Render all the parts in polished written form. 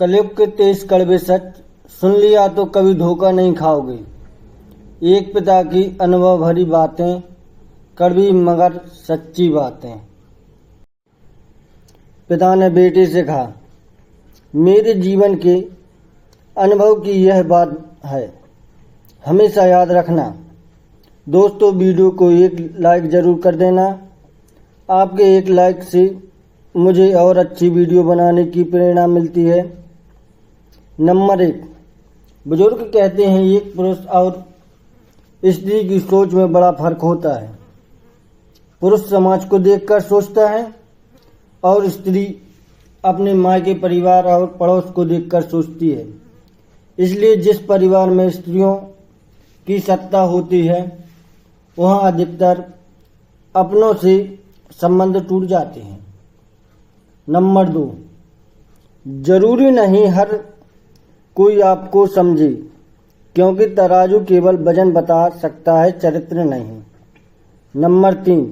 कलयुग के 23 कड़वे सच सुन लिया तो कभी धोखा नहीं खाओगे। एक पिता की अनुभव भरी बातें, कड़वी मगर सच्ची बातें। पिता ने बेटे से कहा, मेरे जीवन के अनुभव की यह बात है, हमेशा याद रखना। दोस्तों, वीडियो को एक लाइक जरूर कर देना। आपके एक लाइक से मुझे और अच्छी वीडियो बनाने की प्रेरणा मिलती है। नंबर 1, बुजुर्ग कहते हैं एक पुरुष और स्त्री की सोच में बड़ा फर्क होता है। पुरुष समाज को देखकर सोचता है और स्त्री अपने मायके परिवार और पड़ोस को देखकर सोचती है। इसलिए जिस परिवार में स्त्रियों की सत्ता होती है वहाँ अधिकतर अपनों से संबंध टूट जाते हैं। नंबर 2, जरूरी नहीं हर कोई आपको समझे, क्योंकि तराजू केवल वजन बता सकता है, चरित्र नहीं। नंबर 3,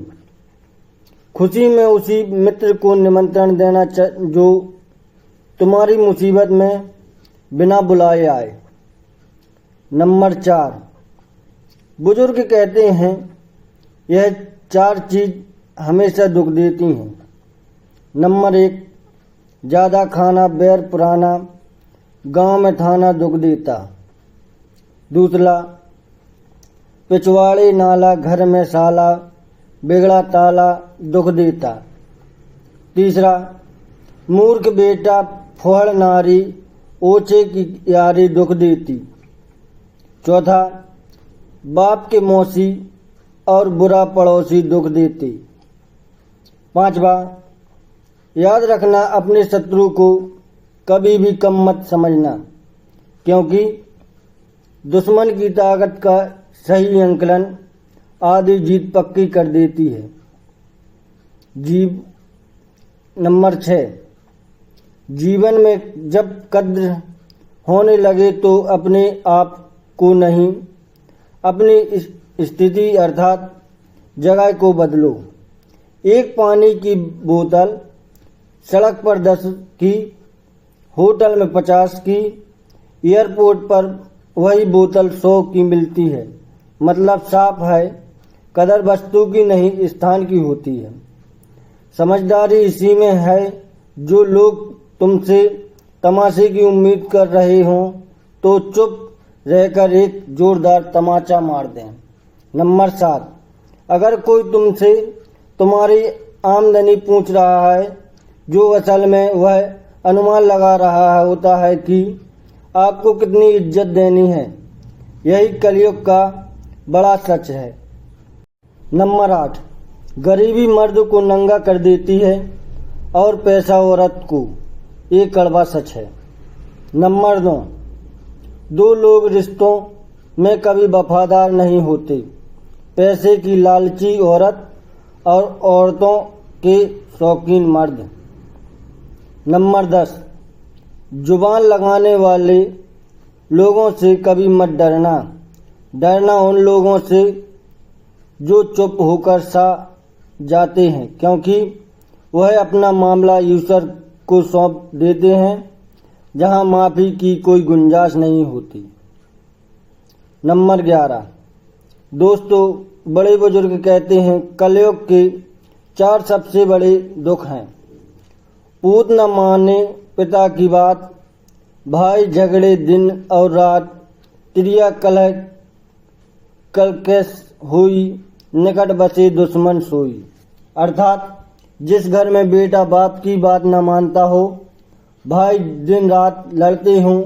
खुशी में उसी मित्र को निमंत्रण देना जो तुम्हारी मुसीबत में बिना बुलाए आए। नंबर 4, बुजुर्ग कहते हैं यह 4 चीज हमेशा दुख देती हैं। नंबर 1, ज़्यादा खाना बैर पुराना, गांव में थाना दुख देता। दूसरा, पिछवाड़े नाला घर में साला, बिगड़ा ताला दुख देता। तीसरा, मूर्ख बेटा फुहड़ नारी, ओछे की यारी दुख देती। चौथा, बाप के मौसी और बुरा पड़ोसी दुख देते। 5वां, याद रखना अपने शत्रु को कभी भी कम मत समझना, क्योंकि दुश्मन की ताकत का सही आंकलन आधी जीत पक्की कर देती है। नंबर 6, जीवन में जब कद्र होने लगे तो अपने आप को नहीं, अपनी स्थिति अर्थात जगह को बदलो। एक पानी की बोतल सड़क पर 10 की, होटल में 50 की, एयरपोर्ट पर वही बोतल 100 की मिलती है। मतलब साफ है, कदर वस्तु की नहीं स्थान की होती है। समझदारी इसी में है, जो लोग तुमसे तमाशे की उम्मीद कर रहे हों तो चुप रहकर एक जोरदार तमाचा मार दें। नंबर 7, अगर कोई तुमसे तुम्हारी आमदनी पूछ रहा है, जो असल में वह अनुमान लगा रहा होता है कि आपको कितनी इज्जत देनी है। यही कलयुग का बड़ा सच है। नंबर 8, गरीबी मर्द को नंगा कर देती है और पैसा औरत को, ये कड़वा सच है। नंबर 9, 2 लोग रिश्तों में कभी वफादार नहीं होते, पैसे की लालची औरत और औरतों के शौकीन मर्द। नंबर 10, जुबान लगाने वाले लोगों से कभी मत डरना। डरना उन लोगों से जो चुप होकर सा जाते हैं, क्योंकि वह अपना मामला ईश्वर को सौंप देते हैं, जहां माफी की कोई गुंजाइश नहीं होती। नंबर 11, दोस्तों, बड़े बुजुर्ग कहते हैं कलयुग के 4 सबसे बड़े दुख हैं। पूत न माने पिता की बात, भाई झगड़े दिन और रात, त्रिया कलह कलकेश हुई, निकट बसे दुश्मन सोई। अर्थात जिस घर में बेटा बाप की बात न मानता हो, भाई दिन रात लड़ते हों,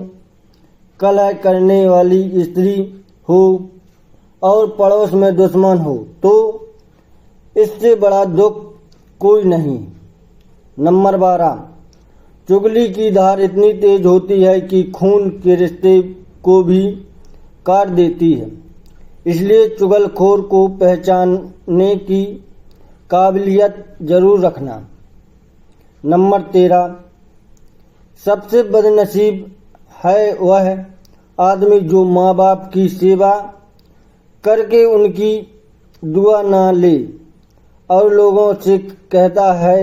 कलह करने वाली स्त्री हो और पड़ोस में दुश्मन हो, तो इससे बड़ा दुख कोई नहीं। नंबर 12, चुगली की धार इतनी तेज होती है कि खून के रिश्ते को भी काट देती है। इसलिए चुगलखोर को पहचानने की काबिलियत जरूर रखना। नंबर 13, सबसे बदनसीब है वह आदमी जो माँ बाप की सेवा करके उनकी दुआ ना ले और लोगों से कहता है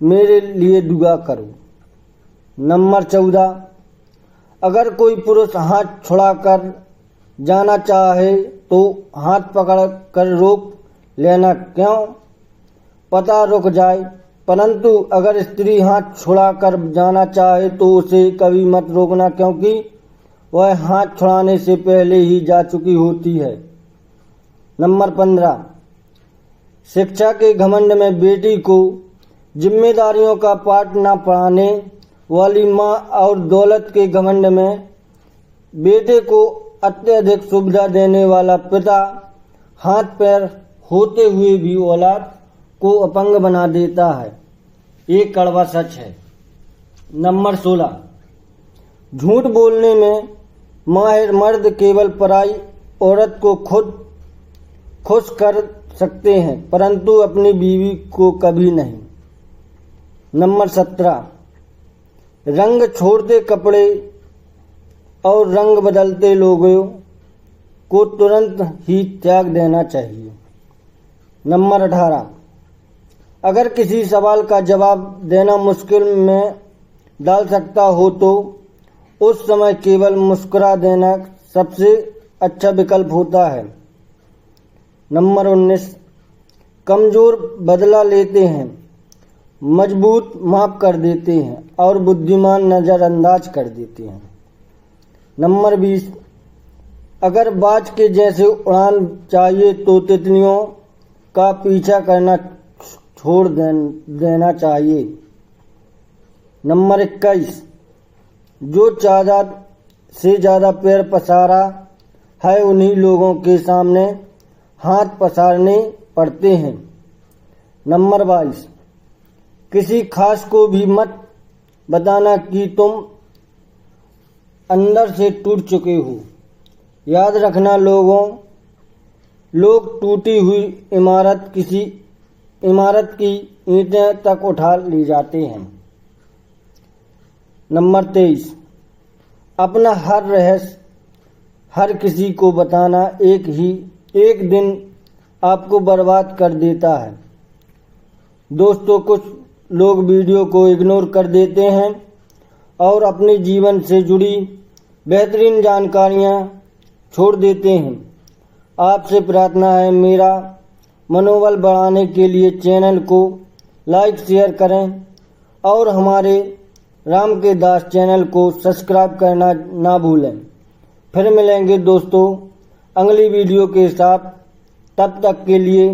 मेरे लिए दुआ करो। नंबर 14, अगर कोई पुरुष हाथ छुड़ाकर जाना चाहे तो हाथ पकड़ कर रोक लेना, क्यों पता रुक जाए। परंतु अगर स्त्री हाथ छुड़ाकर जाना चाहे तो उसे कभी मत रोकना, क्योंकि वह हाथ छुड़ाने से पहले ही जा चुकी होती है। नंबर 15, शिक्षा के घमंड में बेटी को जिम्मेदारियों का पाठ न पढ़ाने वाली माँ और दौलत के घमंड में बेटे को अत्यधिक सुविधा देने वाला पिता हाथ पैर होते हुए भी औलाद को अपंग बना देता है। ये कड़वा सच है। नंबर 16, झूठ बोलने में माहिर मर्द केवल पराई औरत को खुद खुश कर सकते हैं, परंतु अपनी बीवी को कभी नहीं। नंबर 17, रंग छोड़ते कपड़े और रंग बदलते लोगों को तुरंत ही त्याग देना चाहिए। नंबर 18, अगर किसी सवाल का जवाब देना मुश्किल में डाल सकता हो तो उस समय केवल मुस्कुरा देना सबसे अच्छा विकल्प होता है। नंबर 19, कमजोर बदला लेते हैं, मजबूत माफ कर देते हैं और बुद्धिमान नजरअंदाज कर देते हैं। नंबर 20, अगर बाज के जैसे उड़ान चाहिए तो तितलियों का पीछा करना छोड़ देना चाहिए। नंबर 21, जो ज़्यादा से ज़्यादा पैर पसारा है उन्हीं लोगों के सामने हाथ पसारने पड़ते हैं। नंबर 22, किसी खास को भी मत बताना कि तुम अंदर से टूट चुके हो। याद रखना, लोग टूटी हुई इमारत की ईंटें तक उठा ले जाते हैं। नंबर 23, अपना हर रहस्य हर किसी को बताना एक दिन आपको बर्बाद कर देता है। दोस्तों, कुछ लोग वीडियो को इग्नोर कर देते हैं और अपने जीवन से जुड़ी बेहतरीन जानकारियां छोड़ देते हैं। आपसे प्रार्थना है, मेरा मनोबल बढ़ाने के लिए चैनल को लाइक शेयर करें और हमारे राम के दास चैनल को सब्सक्राइब करना ना भूलें। फिर मिलेंगे दोस्तों अगली वीडियो के साथ। तब तक के लिए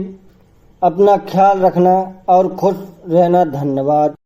अपना ख्याल रखना और खुश रहना। धन्यवाद।